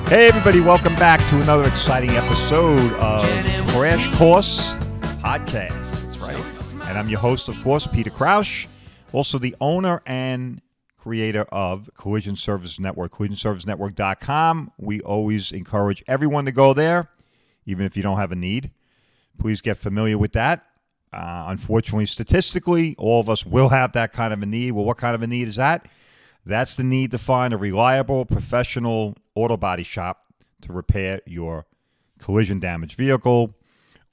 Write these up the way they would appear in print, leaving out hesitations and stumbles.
Hey everybody, welcome back to another exciting episode of Crash Course Podcast. That's right. And I'm your host, of course, Peter Crouch, also the owner and creator of Collision Service Network, collisionservicenetwork.com. We always encourage everyone to go there, even if you don't have a need. Please get familiar with that. Unfortunately, statistically, all of us will have that kind of a need. Well, what kind of a need is that? That's the need to find a reliable, professional auto body shop to repair your collision damaged vehicle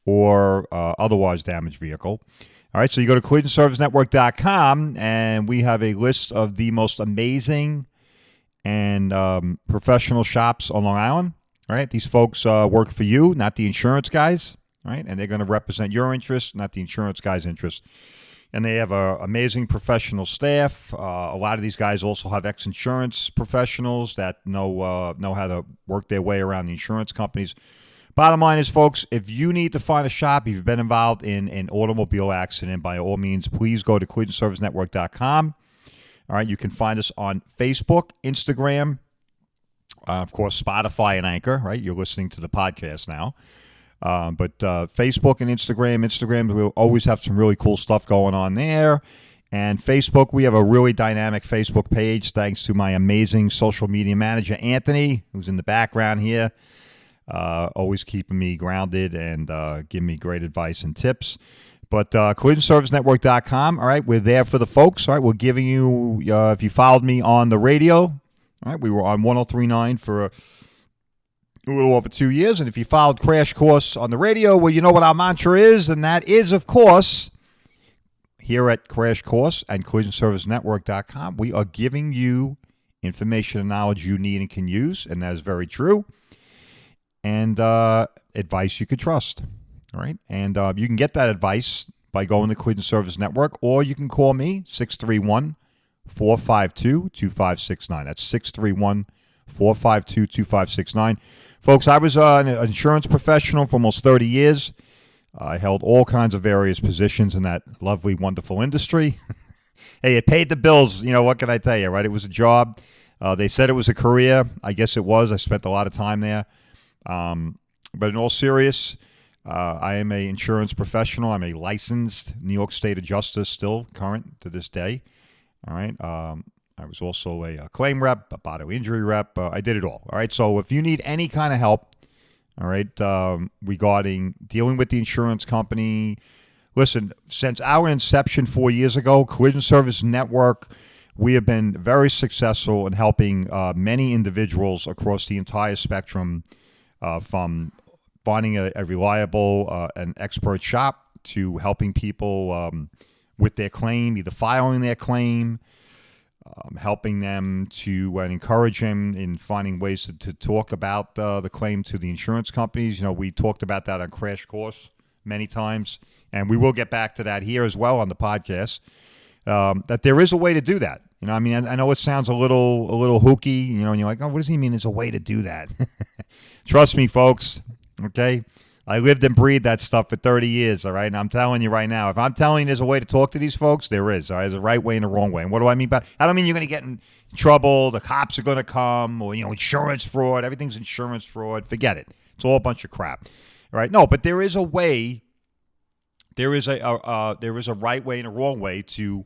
or otherwise damaged vehicle. All right, so you go to collisionservicenetwork.com, and we have a list of the most amazing and professional shops on Long Island. All right, these folks work for you, not the insurance guys. All right, and they're going to represent your interests, not the insurance guys' interests. And they have an amazing professional staff. A lot of these guys also have ex-insurance professionals that know how to work their way around the insurance companies. Bottom line is, folks, if you need to find a shop, if you've been involved in an automobile accident, by all means, please go to collisionservicenetwork.com. All right, you can find us on Facebook, Instagram, of course, Spotify and Anchor, right? You're listening to the podcast now. But Facebook and Instagram, we'll always have some really cool stuff going on there. And Facebook, we have a really dynamic Facebook page thanks to my amazing social media manager, Anthony, who's in the background here, always keeping me grounded and giving me great advice and tips. But collisionservicenetwork.com, all right, we're there for the folks. All right, we're giving you, if you followed me on the radio, all right, we were on 103.9 for a little over 2 years. And if you followed Crash Course on the radio, well, you know what our mantra is, and that is, of course, here at Crash Course and collisionservicenetwork.com, we are giving you information and knowledge you need and can use, and that is very true, and advice you could trust. All right, and you can get that advice by going to Collision Service Network, or you can call me, 631-452-2569. That's 631-452-2569. Folks, I was an insurance professional for almost 30 years. I held all kinds of various positions in that lovely, wonderful industry. Hey, it paid the bills. You know, what can I tell you, right? It was a job. They said it was a career. I guess it was. I spent a lot of time there. But in all seriousness, I am an insurance professional. I'm a licensed New York State adjuster, still current to this day. All right. I was also a claim rep, a bodily injury rep. I did it all. All right. So if you need any kind of help, all right, regarding dealing with the insurance company, listen, since our inception 4 years ago, Collision Service Network, we have been very successful in helping many individuals across the entire spectrum, from finding a reliable and expert shop to helping people with their claim, either filing their claim, helping them to encourage them in finding ways to talk about the claim to the insurance companies. You know, we talked about that on Crash Course many times, and we will get back to that here as well on the podcast, that there is a way to do that. You know, I mean, I know it sounds a little hooky, you know, and you're like, oh, what does he mean there's a way to do that? Trust me, folks, okay? I lived and breathed that stuff for 30 years, all right? And I'm telling you right now, if I'm telling you there's a way to talk to these folks, there is, all right? There's a right way and a wrong way. And what do I mean by that? I don't mean you're going to get in trouble, the cops are going to come, or, you know, insurance fraud. Everything's insurance fraud. Forget it. It's all a bunch of crap, all right? No, but there is a way. There is a right way and a wrong way to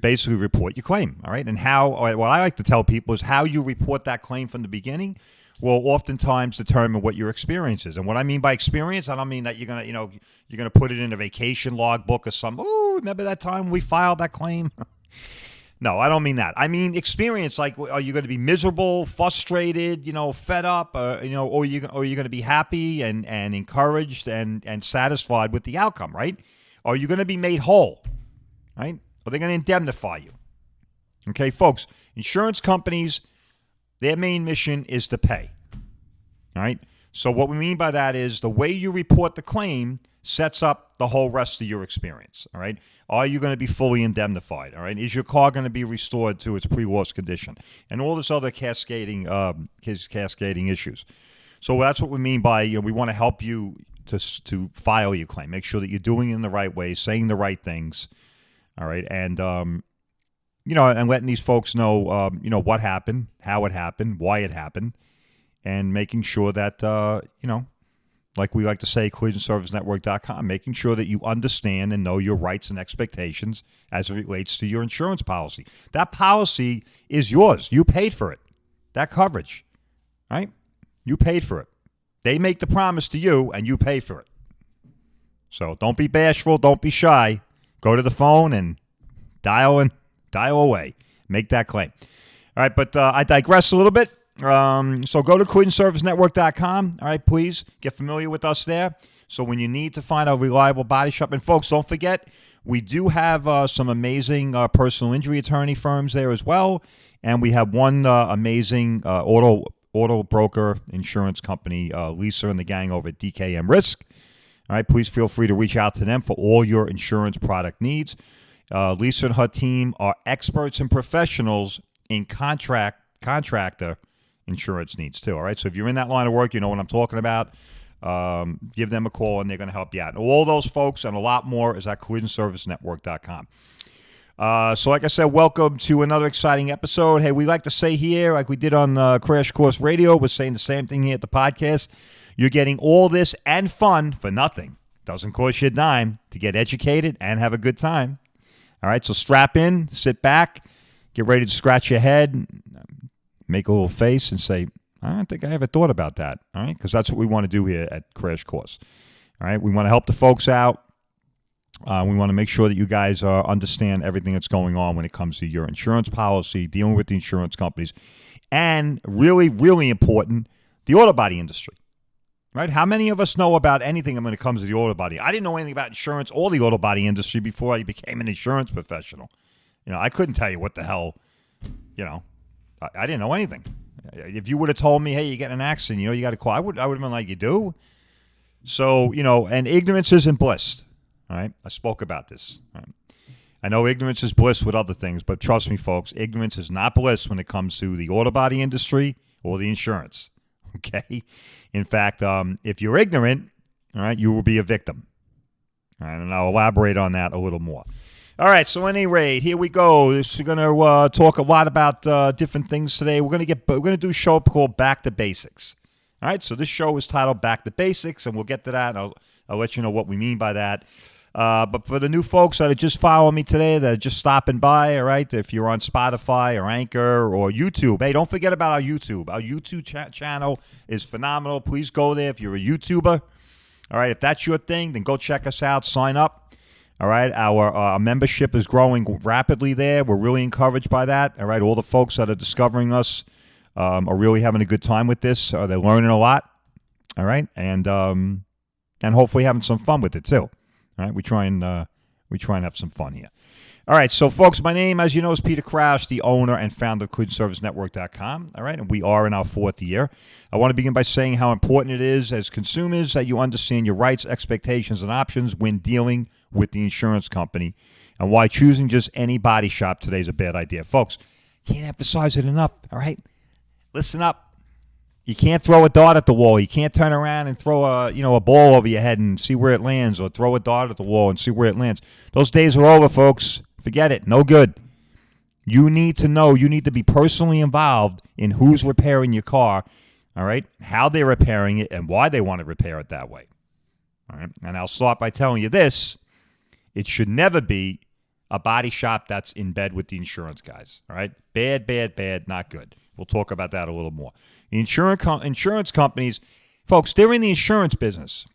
basically report your claim, all right? And what I like to tell people is how you report that claim from the beginning will oftentimes determine what your experience is. And what I mean by experience, I don't mean that you're gonna put it in a vacation logbook or something. Oh, remember that time we filed that claim? No, I don't mean that. I mean experience. Like, are you going to be miserable, frustrated, you know, fed up, you know, or you going to be happy and encouraged and satisfied with the outcome, right? Are you going to be made whole, right? Are they going to indemnify you? Okay, folks, insurance companies, their main mission is to pay. All right? So what we mean by that is the way you report the claim sets up the whole rest of your experience. All right? Are you going to be fully indemnified? All right? Is your car going to be restored to its pre-loss condition? And all this other cascading issues. So that's what we mean by, you know, we want to help you to file your claim. Make sure that you're doing it in the right way, saying the right things. All right? And you know, and letting these folks know, you know, what happened, how it happened, why it happened, and making sure that, like we like to say, collisionservicenetwork.com, making sure that you understand and know your rights and expectations as it relates to your insurance policy. That policy is yours. You paid for it. That coverage, right? You paid for it. They make the promise to you, and you pay for it. So don't be bashful. Don't be shy. Go to the phone and dial away. Make that claim. All right, but I digress a little bit. So go to collisionservicenetwork.com. All right, please get familiar with us there. So when you need to find a reliable body shop, and folks, don't forget, we do have some amazing personal injury attorney firms there as well, and we have one amazing auto broker insurance company, Lisa and the gang over at DKM Risk. All right, please feel free to reach out to them for all your insurance product needs. Lisa and her team are experts and professionals in contractor insurance needs too. All right, so if you're in that line of work, you know what I'm talking about. Give them a call and they're going to help you out. And all those folks and a lot more is at collisionservicenetwork.com. So like I said, welcome to another exciting episode. Hey, we like to say here, like we did on Crash Course Radio, we're saying the same thing here at the podcast. You're getting all this and fun for nothing. Doesn't cost you a dime to get educated and have a good time. All right, so strap in, sit back, get ready to scratch your head, make a little face and say, I don't think I ever thought about that. All right, because that's what we want to do here at Crash Course. All right, we want to help the folks out. We want to make sure that you guys understand everything that's going on when it comes to your insurance policy, dealing with the insurance companies, and really, really important, the auto body industry. Right? How many of us know about anything when it comes to the auto body? I didn't know anything about insurance or the auto body industry before I became an insurance professional. I couldn't tell you what the hell, I didn't know anything. If you would have told me, hey, you get in an accident, you got to call, I would have been like, you do? So, and ignorance isn't bliss. All right? I spoke about this. All right? I know ignorance is bliss with other things, but trust me, folks, ignorance is not bliss when it comes to the auto body industry or the insurance. Okay? In fact, if you're ignorant, all right, you will be a victim. All right, and I'll elaborate on that a little more. All right, so at any rate, here we go. We're going to talk a lot about different things today. We're going to do a show called Back to Basics. All right, so this show is titled Back to Basics, and we'll get to that, and I'll let you know what we mean by that. But for the new folks that are just following me today, that are just stopping by, all right, if you're on Spotify or Anchor or YouTube, hey, don't forget about our YouTube. Our YouTube channel is phenomenal. Please go there if you're a YouTuber. All right, if that's your thing, then go check us out. Sign up. All right, our membership is growing rapidly there. We're really encouraged by that. All right, all the folks that are discovering us are really having a good time with this. They're learning a lot. All right, and hopefully having some fun with it too. All right, we try and have some fun here. All right, so folks, my name, as you know, is Peter Crouch, the owner and founder of CollisionServiceNetwork.com. All right, and we are in our 4th year. I want to begin by saying how important it is as consumers that you understand your rights, expectations, and options when dealing with the insurance company, and why choosing just any body shop today is a bad idea. Folks, can't emphasize it enough. All right, listen up. You can't throw a dart at the wall. You can't turn around and throw a ball over your head and see where it lands, or throw a dart at the wall and see where it lands. Those days are over, folks. Forget it. No good. You need to know. You need to be personally involved in who's repairing your car, all right, how they're repairing it, and why they want to repair it that way. All right, and I'll start by telling you this. It should never be a body shop that's in bed with the insurance guys, all right? Bad, bad, bad, not good. We'll talk about that a little more. The insurance companies, folks, they're in the insurance business.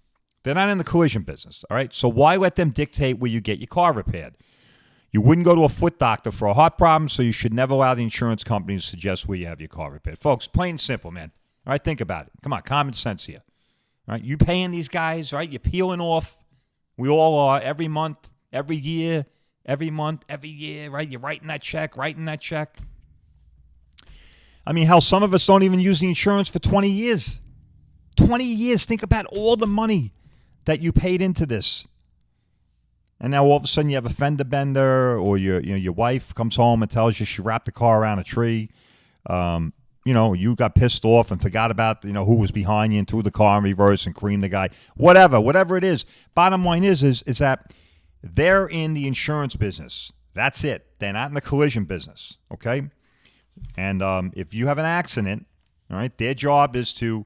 They're not in the collision business, all right? So why let them dictate where you get your car repaired? You wouldn't go to a foot doctor for a heart problem, so you should never allow the insurance companies to suggest where you have your car repaired. Folks, plain and simple, man. All right, think about it. Come on, common sense here. All right, you paying these guys, right? You're peeling off. We all are every month, every year, every month, every year, right? You're writing that check. I mean, hell, some of us don't even use the insurance for 20 years. 20 years. Think about all the money that you paid into this. And now all of a sudden you have a fender bender, or your wife comes home and tells you she wrapped the car around a tree. You got pissed off and forgot about, who was behind you and threw the car in reverse and creamed the guy. Whatever it is. Bottom line is that they're in the insurance business. That's it. They're not in the collision business, okay? And if you have an accident, All right? Their job is to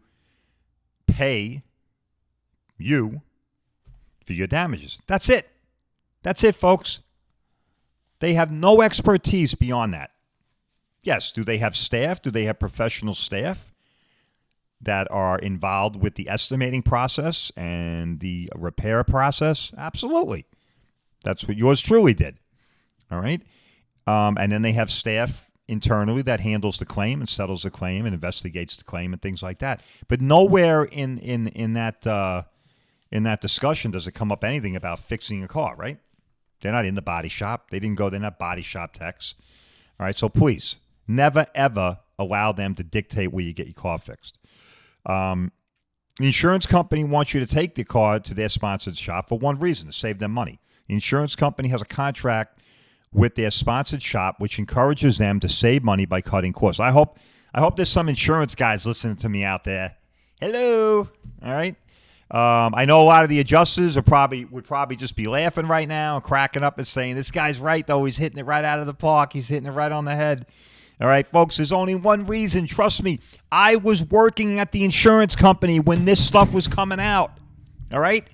pay you for your damages. That's it. That's it, folks. They have no expertise beyond that. Yes, do they have staff? Do they have professional staff that are involved with the estimating process and the repair process? Absolutely. That's what yours truly did. All right? And then they have staff internally that handles the claim and settles the claim and investigates the claim and things like that. But nowhere in that discussion does it come up anything about fixing a car, right? They're not in the body shop. They're not body shop techs. All right, so please, never, ever allow them to dictate where you get your car fixed. The insurance company wants you to take the car to their sponsored shop for one reason, to save them money. The insurance company has a contract with their sponsored shop, which encourages them to save money by cutting costs. I hope there's some insurance guys listening to me out there. Hello. All right. I know a lot of the adjusters would probably just be laughing right now and cracking up and saying, this guy's right, though. He's hitting it right out of the park. He's hitting it right on the head. All right, folks, there's only one reason. Trust me, I was working at the insurance company when this stuff was coming out. All right?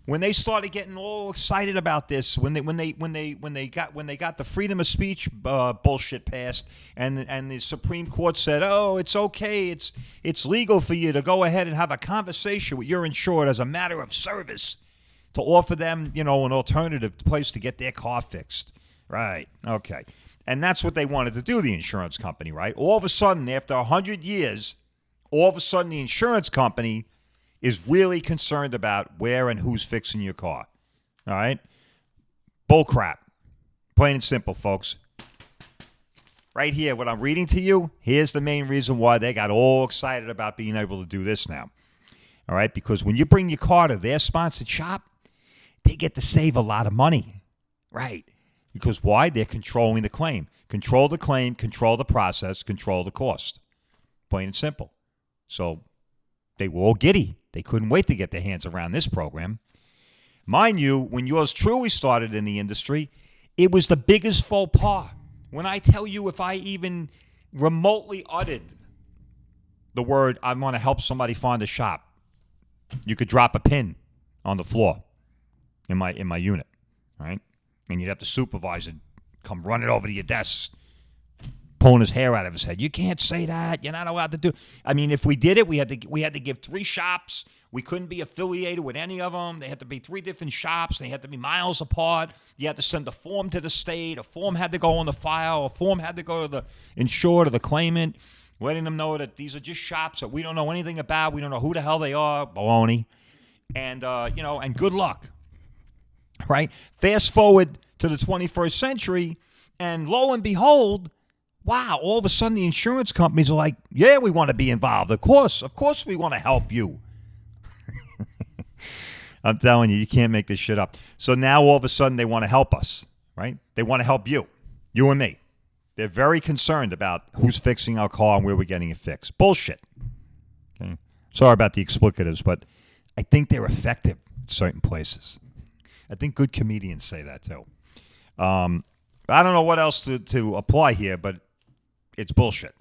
When they started getting all excited about this, when they got the freedom of speech bullshit passed, and the Supreme Court said, "Oh, it's okay, it's legal for you to go ahead and have a conversation with your insured as a matter of service to offer them, an alternative place to get their car fixed." Right? Okay, and that's what they wanted to do, the insurance company, right? All of a sudden, after 100 years, the insurance company is really concerned about where and who's fixing your car. All right? Bull crap. Plain and simple, folks. Right here, what I'm reading to you, here's the main reason why they got all excited about being able to do this now. All right? Because when you bring your car to their sponsored shop, they get to save a lot of money. Right? Because why? They're controlling the claim. Control the claim, control the process, control the cost. Plain and simple. So they were all giddy. They couldn't wait to get their hands around this program. Mind you, when yours truly started in the industry, it was the biggest faux pas. When I tell you, if I even remotely uttered the word, I want to help somebody find a shop, you could drop a pin on the floor in my unit, right? And you'd have the supervisor come running over to your desk, pulling his hair out of his head. You can't say that. You're not allowed to do. I mean, if we did it, we had to give 3 shops. We couldn't be affiliated with any of them. They had to be 3 different shops. They had to be miles apart. You had to send a form to the state. A form had to go on the file. A form had to go to the insured or the claimant, letting them know that these are just shops that we don't know anything about. We don't know who the hell they are. Baloney. And, and good luck. Right? Fast forward to the 21st century, and lo and behold, wow, all of a sudden the insurance companies are like, yeah, we want to be involved. Of course we want to help you. I'm telling you can't make this shit up. So now all of a sudden they want to help us, right? They want to help you and me. They're very concerned about who's fixing our car and where we're getting it fixed. Bullshit. Okay. Sorry about the explicatives, but I think they're effective in certain places. I think good comedians say that too. I don't know what else to apply here, but it's bullshit.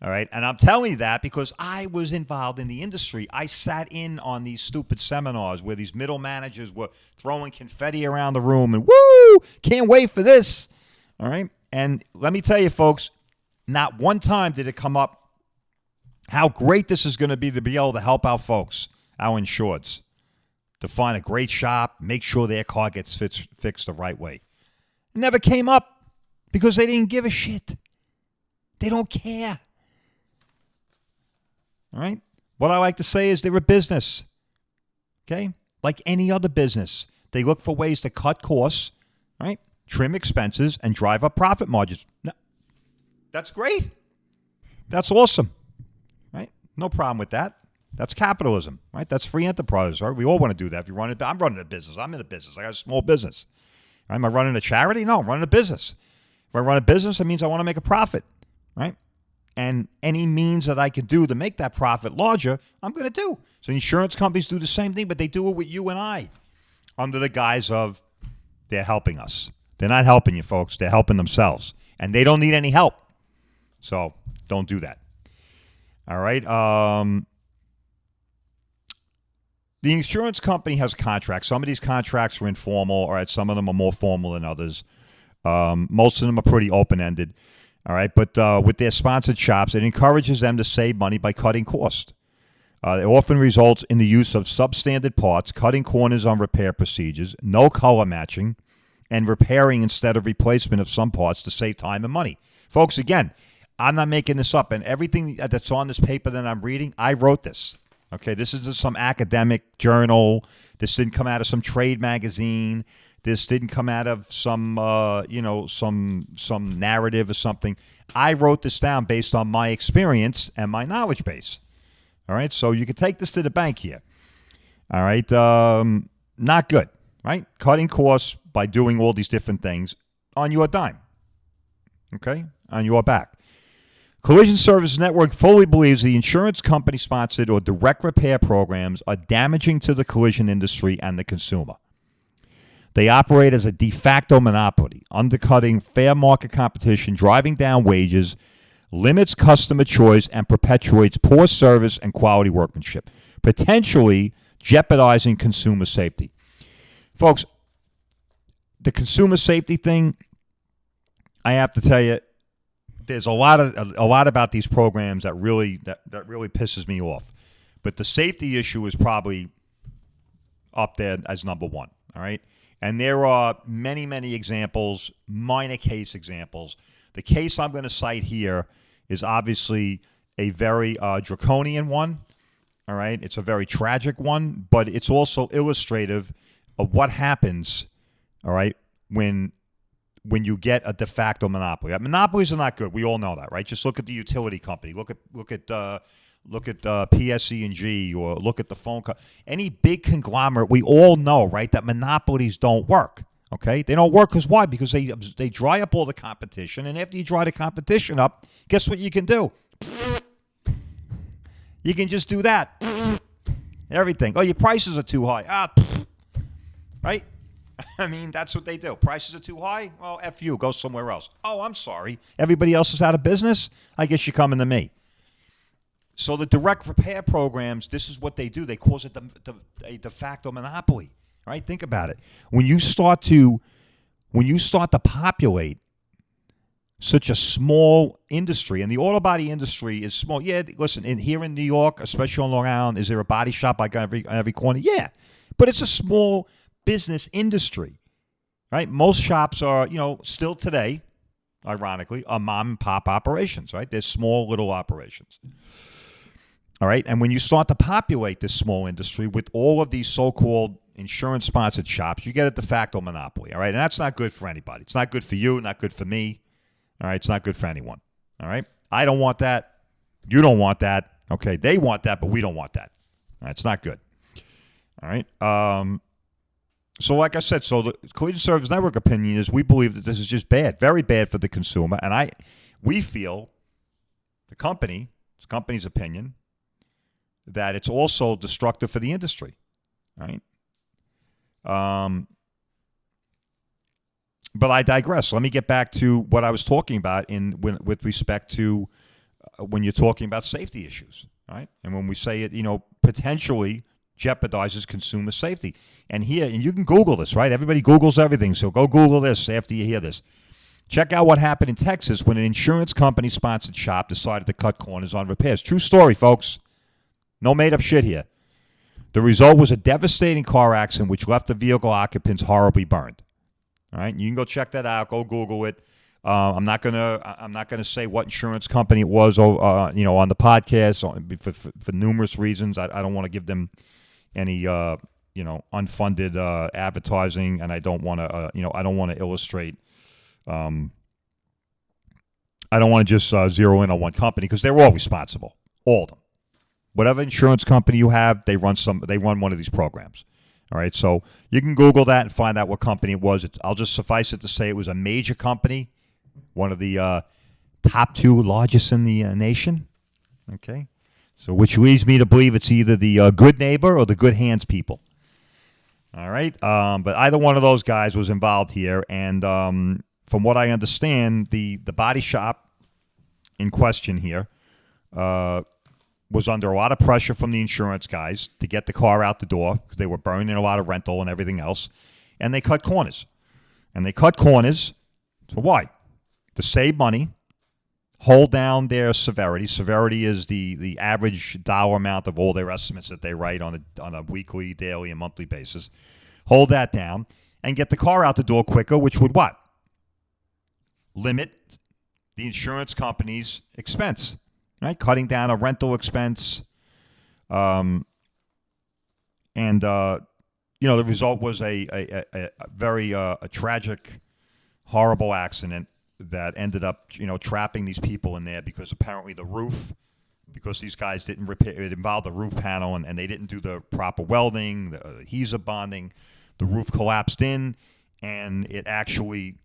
All right? And I'm telling you that because I was involved in the industry. I sat in on these stupid seminars where these middle managers were throwing confetti around the room and, woo, can't wait for this. All right? And let me tell you, folks, not one time did it come up how great this is going to be able to help out folks, our insureds, to find a great shop, make sure their car gets fixed the right way. It never came up because they didn't give a shit. They don't care. All right? What I like to say is they're a business. Okay? Like any other business. They look for ways to cut costs, right? Trim expenses, and drive up profit margins. No, that's great. That's awesome. Right? No problem with that. That's capitalism, right? That's free enterprise, right? We all want to do that. If you run it, I'm running a business. I'm in a business. I got a small business. Am I running a charity? No, I'm running a business. If I run a business, it means I want to make a profit, right? And any means that I can do to make that profit larger, I'm going to do. So insurance companies do the same thing, but they do it with you and I under the guise of they're helping us. They're not helping you, folks. They're helping themselves. And they don't need any help. So don't do that. All right. The insurance company has contracts. Some of these contracts are informal. All right. Some of them are more formal than others. Most of them are pretty open-ended. All right. But with their sponsored shops, it encourages them to save money by cutting costs. It often results in the use of substandard parts, cutting corners on repair procedures, no color matching, and repairing instead of replacement of some parts to save time and money. Folks, again, I'm not making this up. And everything that's on this paper that I'm reading, I wrote this. Okay, this isn't some academic journal. This didn't come out of some trade magazine. This didn't come out of some, some narrative or something. I wrote this down based on my experience and my knowledge base. All right, so you can take this to the bank here. All right, not good, right? Cutting costs by doing all these different things on your dime, okay, on your back. Collision Service Network fully believes the insurance company-sponsored or direct repair programs are damaging to the collision industry and the consumer. They operate as a de facto monopoly, undercutting fair market competition, driving down wages, limits customer choice, and perpetuates poor service and quality workmanship, potentially jeopardizing consumer safety. Folks, the consumer safety thing, I have to tell you, there's a lot about these programs that really pisses me off. But the safety issue is probably up there as number one, all right? And there are many, many examples, minor case examples. The case I'm going to cite here is obviously a very draconian one, all right? It's a very tragic one, but it's also illustrative of what happens, all right, when you get a de facto monopoly. Monopolies are not good. We all know that, right? Just look at the utility company. Look at PSE&G, or look at the phone company. Any big conglomerate, we all know, right, that monopolies don't work. Okay, they don't work because why? Because they dry up all the competition, and after you dry the competition up, guess what you can do? You can just do that. Everything. Oh, your prices are too high. Right? I mean, that's what they do. Prices are too high? Well, F you. Go somewhere else. Oh, I'm sorry. Everybody else is out of business? I guess you're coming to me. So the direct repair programs, this is what they do. They cause it a de facto monopoly. All right? Think about it. When you start to populate such a small industry, and the auto body industry is small. Yeah, listen, here in New York, especially on Long Island, is there a body shop like on every corner? Yeah, but it's a small business industry, right? Most shops are, still today, ironically, are mom and pop operations, right? They're small little operations. All right, and when you start to populate this small industry with all of these so-called insurance-sponsored shops, you get a de facto monopoly, all right? And that's not good for anybody. It's not good for you, not good for me, all right? It's not good for anyone, all right? I don't want that. You don't want that. Okay, they want that, but we don't want that. All right, it's not good, all right? So like I said, the Collision Service Network opinion is we believe that this is just bad, very bad for the consumer, and we feel, the company's opinion, that it's also destructive for the industry, right? But I digress. Let me get back to what I was talking about with respect to when you're talking about safety issues, right? And when we say it, potentially jeopardizes consumer safety. And you can Google this, right? Everybody Googles everything, so go Google this after you hear this. Check out what happened in Texas when an insurance company-sponsored shop decided to cut corners on repairs. True story, folks. No made-up shit here. The result was a devastating car accident which left the vehicle occupants horribly burned. All right, you can go check that out. Go Google it. I'm not gonna say what insurance company it was. On the podcast for numerous reasons. I don't want to give them any unfunded advertising, and I don't want to I don't want to illustrate. I don't want to just zero in on one company because they're all responsible, all of them. Whatever insurance company you have, they run one of these programs. All right, so you can Google that and find out what company it was. I'll just suffice it to say it was a major company, one of the top 2 largest in the nation. Okay, so which leads me to believe it's either the good neighbor or the good hands people. All right, but either one of those guys was involved here, and from what I understand, the body shop in question here was under a lot of pressure from the insurance guys to get the car out the door because they were burning a lot of rental and everything else, and they cut corners. And they cut corners for why? To save money, hold down their severity. Severity is the average dollar amount of all their estimates that they write on a weekly, daily, and monthly basis. Hold that down and get the car out the door quicker, which would what? Limit the insurance company's expense, right? Cutting down a rental expense. The result was a very tragic, horrible accident that ended up, trapping these people in there because apparently the roof, because these guys didn't repair, it involved the roof panel and they didn't do the proper welding, the adhesive bonding. The roof collapsed in, and it actually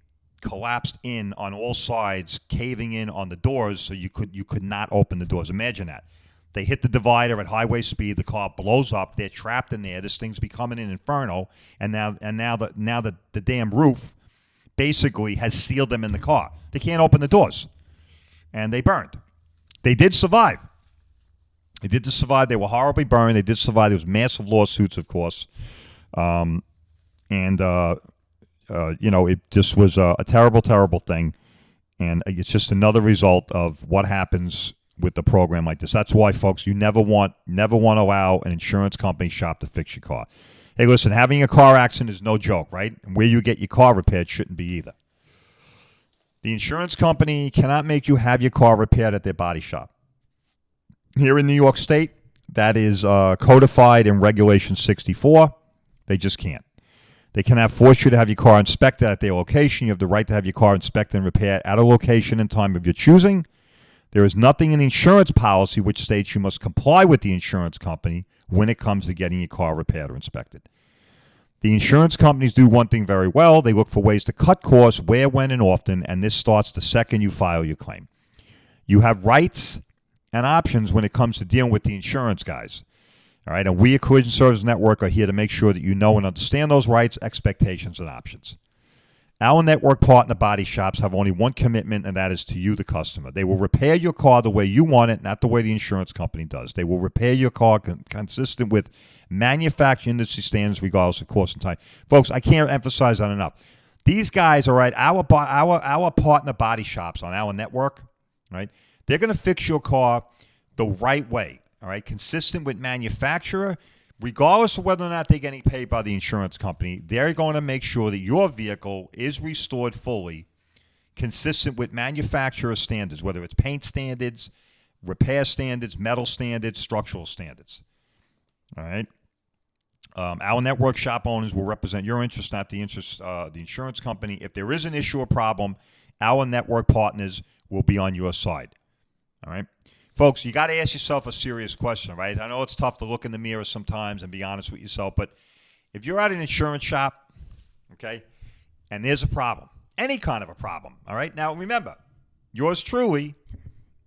collapsed in on all sides, caving in on the doors, so you could not open the doors. Imagine that. They hit the divider at highway speed. The car blows up. They're trapped in there. This thing's becoming an inferno, and now the damn roof basically has sealed them in the car. They can't open the doors, and they burned. They did survive. They were horribly burned. They did survive. There was massive lawsuits, of course. It just was a terrible, terrible thing. And it's just another result of what happens with the program like this. That's why, folks, you never want to allow an insurance company shop to fix your car. Hey, listen, having a car accident is no joke, right? And where you get your car repaired shouldn't be either. The insurance company cannot make you have your car repaired at their body shop. Here in New York State, that is codified in Regulation 64. They just can't. They cannot force you to have your car inspected at their location. You have the right to have your car inspected and repaired at a location and time of your choosing. There is nothing in the insurance policy which states you must comply with the insurance company when it comes to getting your car repaired or inspected. The insurance companies do one thing very well. They look for ways to cut costs where, when, and often, and this starts the second you file your claim. You have rights and options when it comes to dealing with the insurance guys. All right, and we at Collision Service Network are here to make sure that you know and understand those rights, expectations, and options. Our network partner body shops have only one commitment, and that is to you, the customer. They will repair your car the way you want it, not the way the insurance company does. They will repair your car consistent with manufacturing industry standards, regardless of cost and time. Folks, I can't emphasize that enough. These guys, all right, our partner body shops on our network, right? They're going to fix your car the right way. All right, consistent with manufacturer, regardless of whether or not they're getting paid by the insurance company, they're going to make sure that your vehicle is restored fully, consistent with manufacturer standards, whether it's paint standards, repair standards, metal standards, structural standards. All right. Our network shop owners will represent your interest, not the interest of the insurance company. If there is an issue or problem, our network partners will be on your side. All right. Folks, you got to ask yourself a serious question, right? I know it's tough to look in the mirror sometimes and be honest with yourself, but if you're at an insurance shop, okay, and there's a problem, any kind of a problem, all right? Now, remember, yours truly,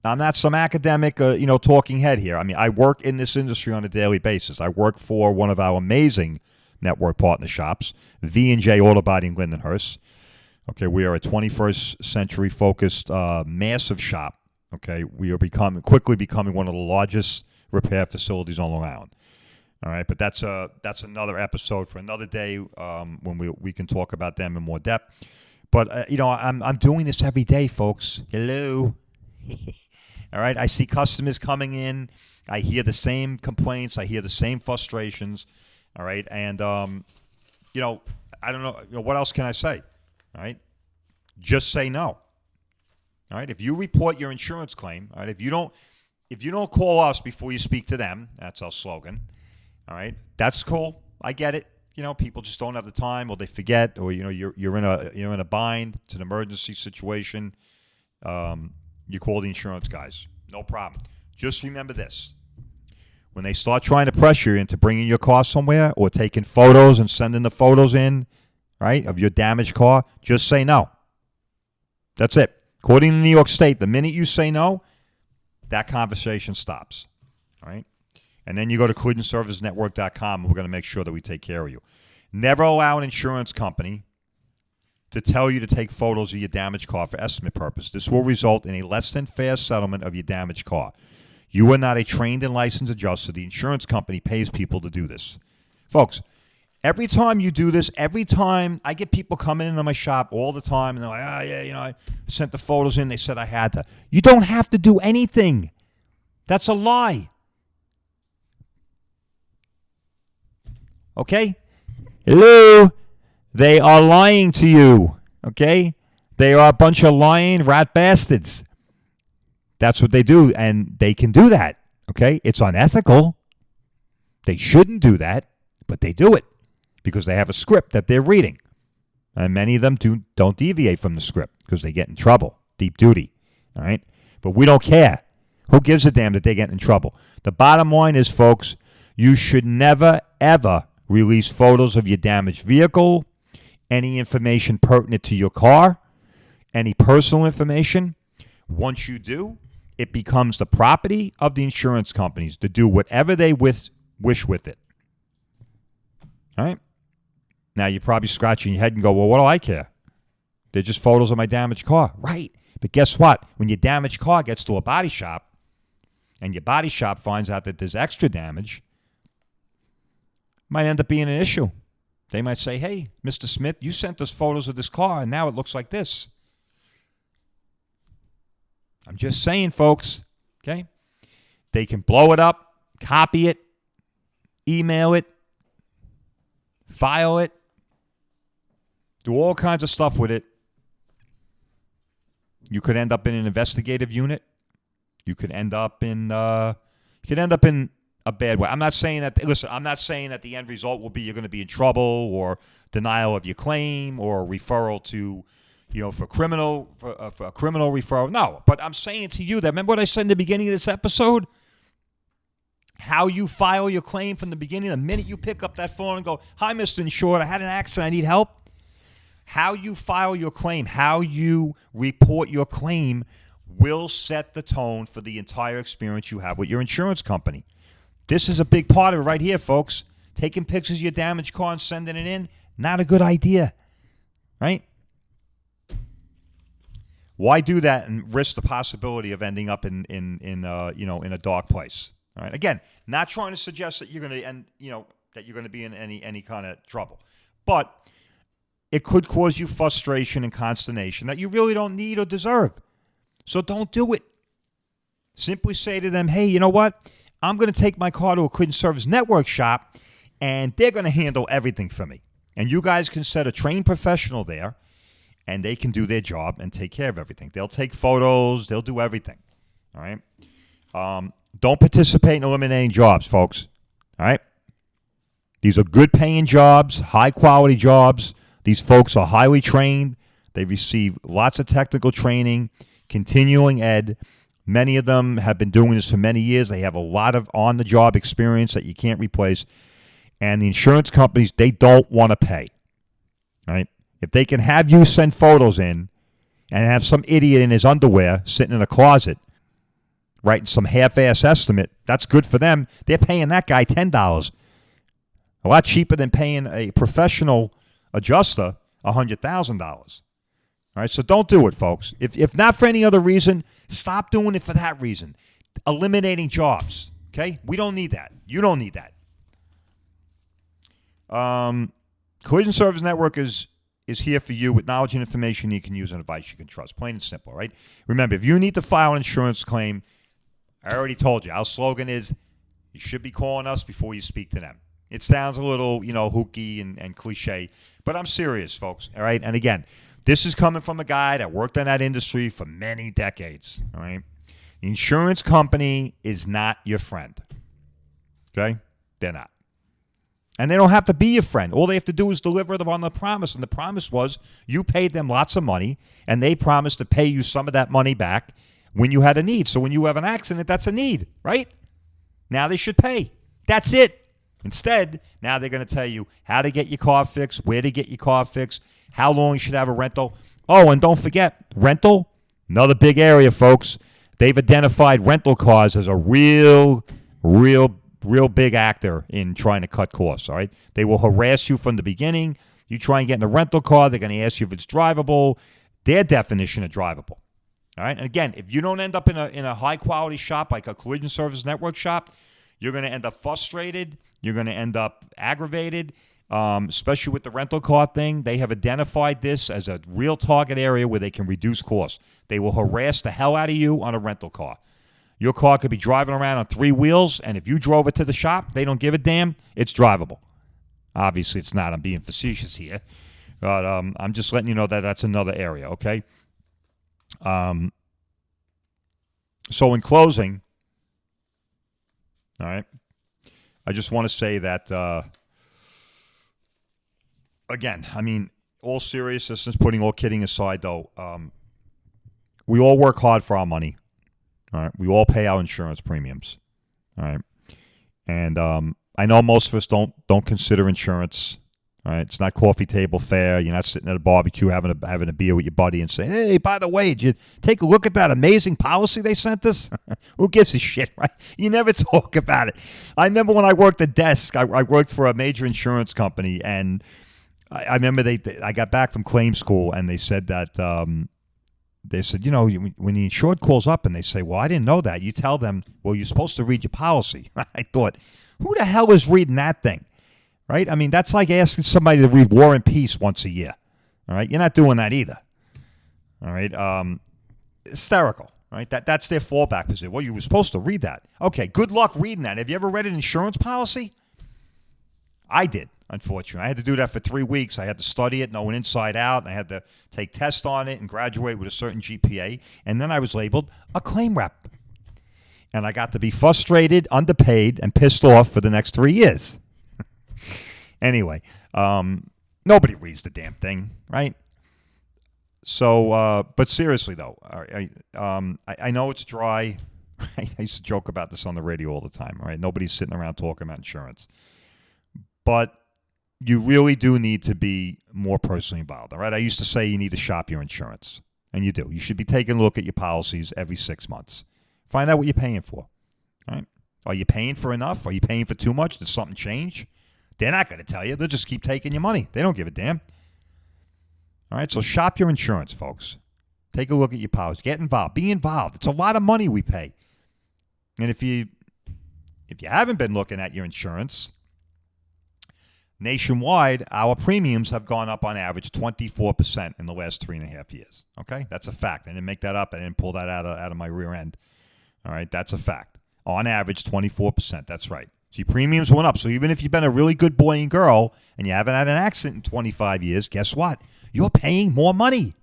I'm not some academic, talking head here. I mean, I work in this industry on a daily basis. I work for one of our amazing network partner shops, V&J Auto Body in Lindenhurst. Okay, we are a 21st century focused massive shop. Okay, we are quickly becoming one of the largest repair facilities on Long Island. All right, but that's another episode for another day when we can talk about them in more depth. But I'm doing this every day, folks. Hello. All right, I see customers coming in. I hear the same complaints. I hear the same frustrations. All right, and I don't know. What else can I say? All right, just say no. All right. If you report your insurance claim, all right. If you don't call us before you speak to them, that's our slogan. All right. That's cool. I get it. People just don't have the time, or they forget, or you're in a bind. It's an emergency situation. You call the insurance guys. No problem. Just remember this: when they start trying to pressure you into bringing your car somewhere or taking photos and sending the photos in, right, of your damaged car, just say no. That's it. According to New York State, the minute you say no, that conversation stops. All right? And then you go to CollisionServiceNetwork.com, and we're going to make sure that we take care of you. Never allow an insurance company to tell you to take photos of your damaged car for estimate purpose. This will result in a less than fair settlement of your damaged car. You are not a trained and licensed adjuster. The insurance company pays people to do this. Folks, every time you do this, every time I get people coming into my shop all the time, and they're like, I sent the photos in. They said I had to. You don't have to do anything. That's a lie. Okay? Hello? They are lying to you. Okay? They are a bunch of lying rat bastards. That's what they do, and they can do that. Okay? It's unethical. They shouldn't do that, but they do it because they have a script that they're reading. And many of them don't deviate from the script because they get in trouble. Deep duty. All right? But we don't care. Who gives a damn that they get in trouble? The bottom line is, folks, you should never, ever release photos of your damaged vehicle, any information pertinent to your car, any personal information. Once you do, it becomes the property of the insurance companies to do whatever they wish with it. All right? Now, you're probably scratching your head and go, well, what do I care? They're just photos of my damaged car. Right. But guess what? When your damaged car gets to a body shop and your body shop finds out that there's extra damage, might end up being an issue. They might say, hey, Mr. Smith, you sent us photos of this car, and now it looks like this. I'm just saying, folks, okay? They can blow it up, copy it, email it, file it, do all kinds of stuff with it. You could end up in an investigative unit. You could end up in a bad way. I'm not saying that. Listen, I'm not saying that the end result will be you're going to be in trouble or denial of your claim or referral to, for a criminal referral. No, but I'm saying to you that, remember what I said in the beginning of this episode? How you file your claim from the beginning, the minute you pick up that phone and go, hi, Mr. Insured, I had an accident, I need help. How you file your claim, how you report your claim will set the tone for the entire experience you have with your insurance company. This is a big part of it right here, folks. Taking pictures of your damaged car and sending it in, not a good idea, right? Why do that and risk the possibility of ending up in a dark place? All right. Again, not trying to suggest that you're going to end, that you're going to be in any kind of trouble, but it could cause you frustration and consternation that you really don't need or deserve. So don't do it. Simply say to them, hey, you know what? I'm going to take my car to a Clinton Service Network shop, and they're going to handle everything for me. And you guys can set a trained professional there, and they can do their job and take care of everything. They'll take photos. They'll do everything. All right? Don't participate in eliminating jobs, folks. All right? These are good-paying jobs, high-quality jobs. These folks are highly trained. They receive lots of technical training, continuing ed. Many of them have been doing this for many years. They have a lot of on-the-job experience that you can't replace. And the insurance companies, they don't want to pay. Right? If they can have you send photos in and have some idiot in his underwear sitting in a closet writing some half-ass estimate, that's good for them. They're paying that guy $10. A lot cheaper than paying a professional adjuster $100,000. All right, so don't do it, folks. If not for any other reason, stop doing it for that reason. Eliminating jobs, okay? We don't need that. You don't need that. Collision Service Network is here for you with knowledge and information you can use and advice you can trust. Plain and simple, right? Remember, if you need to file an insurance claim, I already told you, our slogan is, you should be calling us before you speak to them. It sounds a little, hooky and cliche, but I'm serious, folks, all right? And again, this is coming from a guy that worked in that industry for many decades, all right? The insurance company is not your friend, okay? They're not. And they don't have to be your friend. All they have to do is deliver them on the promise, and the promise was you paid them lots of money, and they promised to pay you some of that money back when you had a need. So when you have an accident, that's a need, right? Now they should pay. That's it. Instead, now they're going to tell you how to get your car fixed, where to get your car fixed, how long you should have a rental. Oh, and don't forget, rental, another big area, folks. They've identified rental cars as a real big actor in trying to cut costs, all right? They will harass you from the beginning. You try and get in a rental car, they're going to ask you if it's drivable. Their definition of drivable, all All right. And again, if you don't end up in a high quality shop like a Collision Service Network shop, you're going to end up frustrated. You're going to end up aggravated, especially with the rental car thing. They have identified this as a real target area where they can reduce costs. They will harass the hell out of you on a rental car. Your car could be driving around on 3 wheels, and if you drove it to the shop, they don't give a damn. It's drivable. Obviously, it's not. I'm being facetious here. But I'm just letting you know that that's another area, okay? So in closing, all right, I just want to say that, again, I mean, all seriousness, putting all kidding aside, though, we all work hard for our money. All right, we all pay our insurance premiums. All right, and I know most of us don't consider insurance. All right, it's not coffee table fare. You're not sitting at a barbecue having a beer with your buddy and saying, "Hey, by the way, did you take a look at that amazing policy they sent us?" Who gives a shit, right? You never talk about it. I remember when I worked the desk. I worked for a major insurance company, and I remember I got back from claim school, and they said that. They said, you know, when the insured calls up and they say, well, I didn't know that, you tell them, well, you're supposed to read your policy. I thought, who the hell is reading that thing? Right? I mean, that's like asking somebody to read War and Peace once a year. All right? You're not doing that either. All right? Hysterical. Right? That's their fallback position. Well, you were supposed to read that. Okay, good luck reading that. Have you ever read an insurance policy? I did. Unfortunately, I had to do that for 3 weeks. I had to study it, know it inside out, and I had to take tests on it and graduate with a certain GPA. And then I was labeled a claim rep. And I got to be frustrated, underpaid, and pissed off for the next 3 years. Anyway, nobody reads the damn thing, right? So, but seriously, though, I know it's dry. I used to joke about this on the radio all the time, right? Nobody's sitting around talking about insurance. But you really do need to be more personally involved, all right? I used to say you need to shop your insurance, and you do. You should be taking a look at your policies every 6 months. Find out what you're paying for, all right? Are you paying for enough? Are you paying for too much? Did something change? They're not going to tell you. They'll just keep taking your money. They don't give a damn. All right, so shop your insurance, folks. Take a look at your policy. Get involved. Be involved. It's a lot of money we pay. And if you haven't been looking at your insurance, nationwide, our premiums have gone up on average 24% in the last 3.5 years. Okay? That's a fact. I didn't make that up. I didn't pull that out of my rear end. All right? That's a fact. On average, 24%. That's right. So your premiums went up. So even if you've been a really good boy and girl and you haven't had an accident in 25 years, guess what? You're paying more money.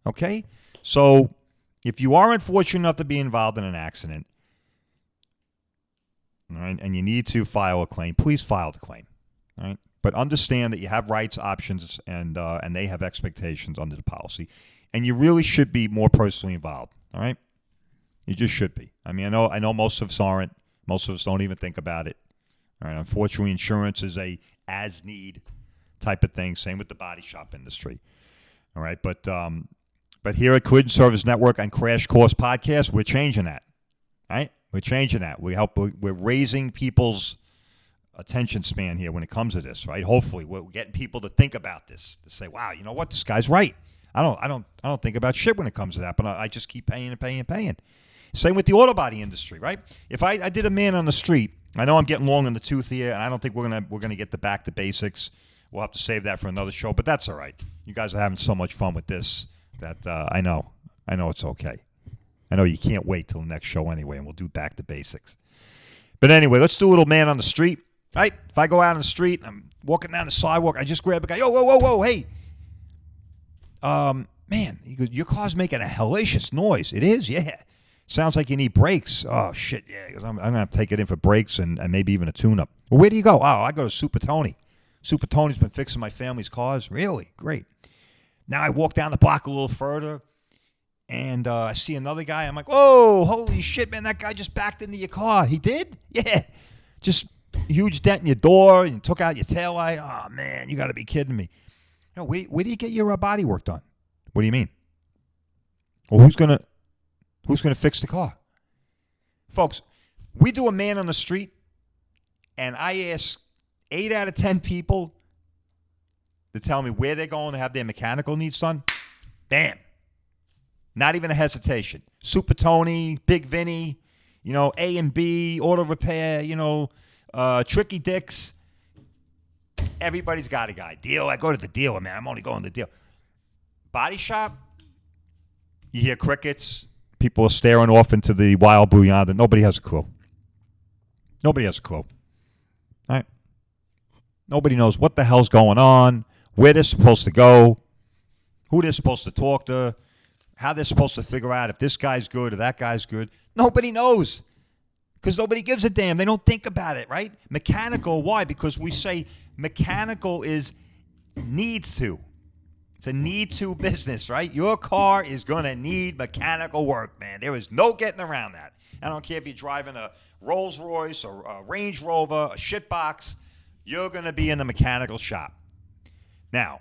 Okay? So if you are unfortunate enough to be involved in an accident, all right, and you need to file a claim, please file the claim. All right, but understand that you have rights, options, and they have expectations under the policy, and you really should be more personally involved. All right, you just should be. I mean, I know most of us aren't. Most of us don't even think about it. All right, unfortunately, insurance is a as-need type of thing. Same with the body shop industry. All right, but here at Collision Service Network and Crash Course Podcast, we're changing that. All right, we're changing that. We're raising people's attention span here when it comes to this, right? Hopefully, we're getting people to think about this, to say, "Wow, you know what? This guy's right. I don't think about shit when it comes to that, but I just keep paying and paying and paying." Same with the auto body industry, right? If I did a man on the street, I know I'm getting long in the tooth here, and I don't think we're gonna get back to basics. We'll have to save that for another show, but that's all right. You guys are having so much fun with this that I know it's okay. I know you can't wait till the next show anyway, and we'll do back to basics. But anyway, let's do a little man on the street. Right? If I go out on the street, I'm walking down the sidewalk, I just grab a guy. Yo, whoa, hey. Man, your car's making a hellacious noise. It is? Yeah. Sounds like you need brakes. Oh, shit, yeah. Because I'm going to have to take it in for brakes and maybe even a tune-up. Well, where do you go? Oh, I go to Super Tony. Super Tony's been fixing my family's cars. Really? Great. Now I walk down the block a little further, and I see another guy. I'm like, whoa, holy shit, man, that guy just backed into your car. He did? Yeah. Just huge dent in your door and took out your taillight. Oh, man, you got to be kidding me. No, where do you get your body work done? What do you mean? Well, who's gonna fix the car? Folks, we do a man on the street, and I ask 8 out of 10 people to tell me where they're going to have their mechanical needs done. Damn. Not even a hesitation. Super Tony, Big Vinny, A and B, Auto Repair, Tricky Dicks. Everybody's got a guy. Deal, I go to the dealer, man. I'm only going to the deal. Body shop, you hear crickets. People are staring off into the wild blue yonder. Nobody has a clue. Nobody has a clue. All right? Nobody knows what the hell's going on, where they're supposed to go, who they're supposed to talk to, how they're supposed to figure out if this guy's good or that guy's good. Nobody knows because nobody gives a damn. They don't think about it, right? Mechanical, why? Because we say mechanical is needs to. It's a need-to business, right? Your car is going to need mechanical work, man. There is no getting around that. I don't care if you're driving a Rolls Royce or a Range Rover, a shitbox. You're going to be in the mechanical shop. Now,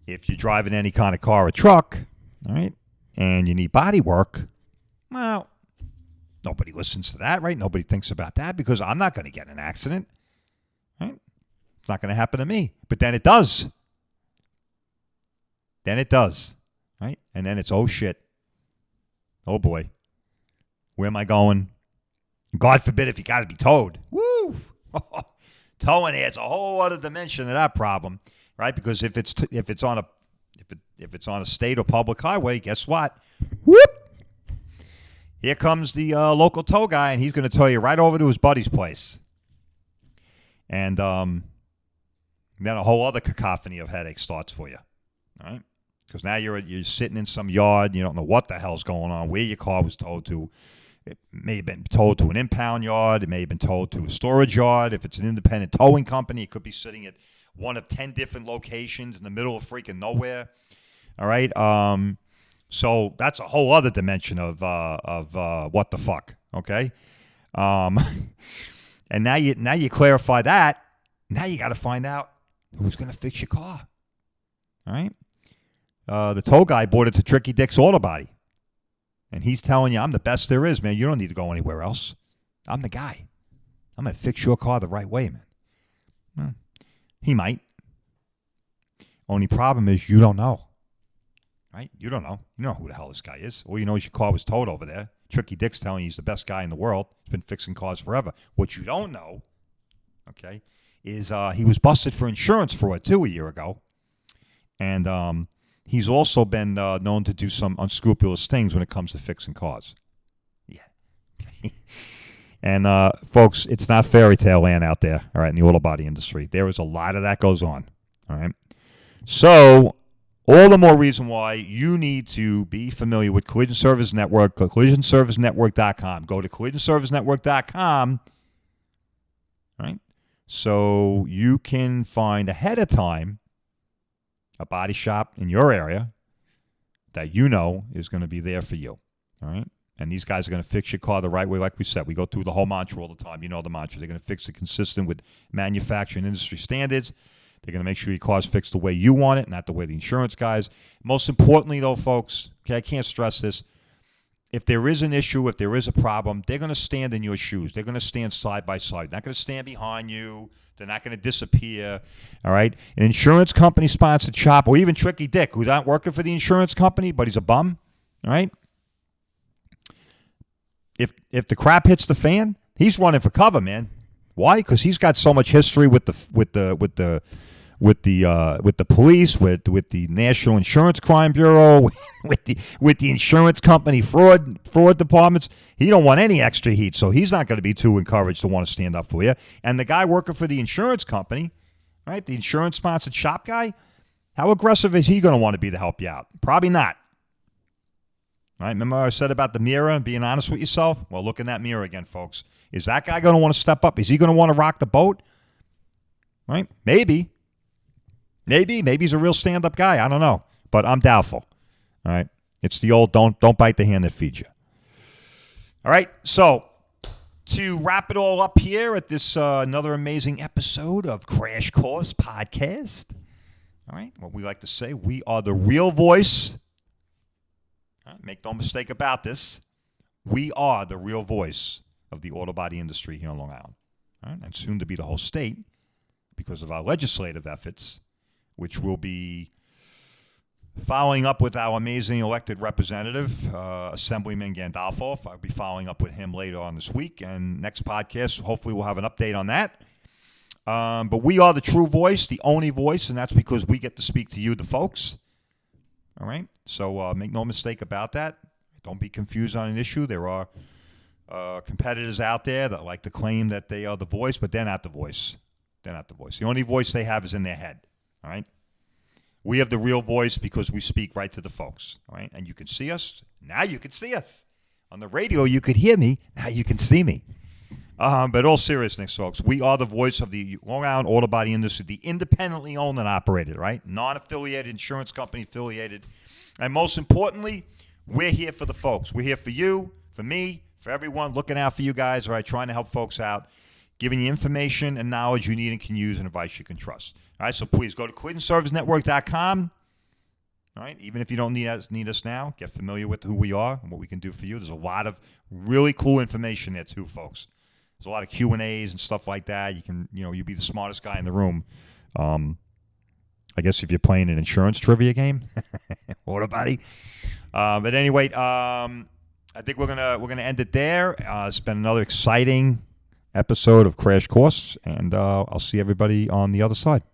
if you're driving any kind of car or truck, all right, and you need body work, well, nobody listens to that, right? Nobody thinks about that because I'm not going to get in an accident, right? It's not going to happen to me. But then it does. Then it does, right? And then it's, oh, shit. Oh, boy. Where am I going? God forbid if you got to be towed. Woo! Towing adds a whole other dimension to that problem, right? Because if it's on a state or public highway, guess what? Whoop! Here comes the local tow guy, and he's going to tow you right over to his buddy's place. And then a whole other cacophony of headaches starts for you, all right? Because now you're sitting in some yard, you don't know what the hell's going on, where your car was towed to. It may have been towed to an impound yard. It may have been towed to a storage yard. If it's an independent towing company, it could be sitting at one of 10 different locations in the middle of freaking nowhere. All right. So that's a whole other dimension of what the fuck. Okay. And now you clarify that. Now you got to find out who's going to fix your car. All right. The tow guy bought it to Tricky Dick's Auto Body. And he's telling you, I'm the best there is, man. You don't need to go anywhere else. I'm the guy. I'm going to fix your car the right way, man. Well, he might. Only problem is you don't know. Right? You don't know. You know who the hell this guy is. All you know is your car was towed over there. Tricky Dick's telling you he's the best guy in the world. He's been fixing cars forever. What you don't know, okay, is he was busted for insurance fraud, too, a year ago. And he's also been known to do some unscrupulous things when it comes to fixing cars. Yeah. Okay. And, folks, it's not fairy tale land out there, all right, in the auto body industry. There is a lot of that goes on, all right? So, all the more reason why you need to be familiar with Collision Service Network, collisionservicenetwork.com. Go to collisionservicenetwork.com, right? So you can find ahead of time a body shop in your area that you know is going to be there for you, all right? And these guys are going to fix your car the right way, like we said. We go through the whole mantra all the time. You know the mantra. They're going to fix it consistent with manufacturing industry standards. They're going to make sure your car's fixed the way you want it, not the way the insurance guys. Most importantly, though, folks, okay, I can't stress this. If there is an issue, if there is a problem, they're going to stand in your shoes. They're going to stand side by side. They're not going to stand behind you. They're not going to disappear, all right? An insurance company-sponsored shop, or even Tricky Dick, who's not working for the insurance company, but he's a bum, all right? If the crap hits the fan, he's running for cover, man. Why? Because he's got so much history with the police, with the National Insurance Crime Bureau, with the insurance company fraud departments. He don't want any extra heat, so he's not going to be too encouraged to want to stand up for you. And the guy working for the insurance company, right, the insurance sponsored shop guy, how aggressive is he going to want to be to help you out? Probably not. Right? Remember what I said about the mirror and being honest with yourself? Well, look in that mirror again, folks. Is that guy going to want to step up? Is he going to want to rock the boat? Right? Maybe. Maybe he's a real stand-up guy. I don't know, but I'm doubtful. All right, it's the old don't bite the hand that feeds you. All right, so to wrap it all up here at this another amazing episode of Crash Course Podcast. All right, what we like to say, we are the real voice. All right, make no mistake about this. We are the real voice of the auto body industry here in Long Island, all right, and soon to be the whole state because of our legislative efforts, which will be following up with our amazing elected representative, Assemblyman Gandolfo. I'll be following up with him later on this week. And next podcast, hopefully we'll have an update on that. But we are the true voice, the only voice, and that's because we get to speak to you, the folks. All right? So make no mistake about that. Don't be confused on an issue. There are competitors out there that like to claim that they are the voice, but they're not the voice. They're not the voice. The only voice they have is in their head. All right? We have the real voice because we speak right to the folks. All right? And you can see us. Now you can see us. On the radio, you could hear me. Now you can see me. But all seriousness, folks, we are the voice of the Long Island auto body industry, the independently owned and operated, right? Non-affiliated, insurance company affiliated. And most importantly, we're here for the folks. We're here for you, for me, for everyone, looking out for you guys, all right, trying to help folks out, giving you information and knowledge you need and can use and advice you can trust. All right, so please go to QuintonServiceNetwork.com. All right, even if you don't need us now, get familiar with who we are and what we can do for you. There's a lot of really cool information there too, folks. There's a lot of Q&As and stuff like that. You can, you'll be the smartest guy in the room. I guess if you're playing an insurance trivia game, auto body. But anyway, I think we're gonna end it there. It's been another exciting episode of Crash Course, and I'll see everybody on the other side.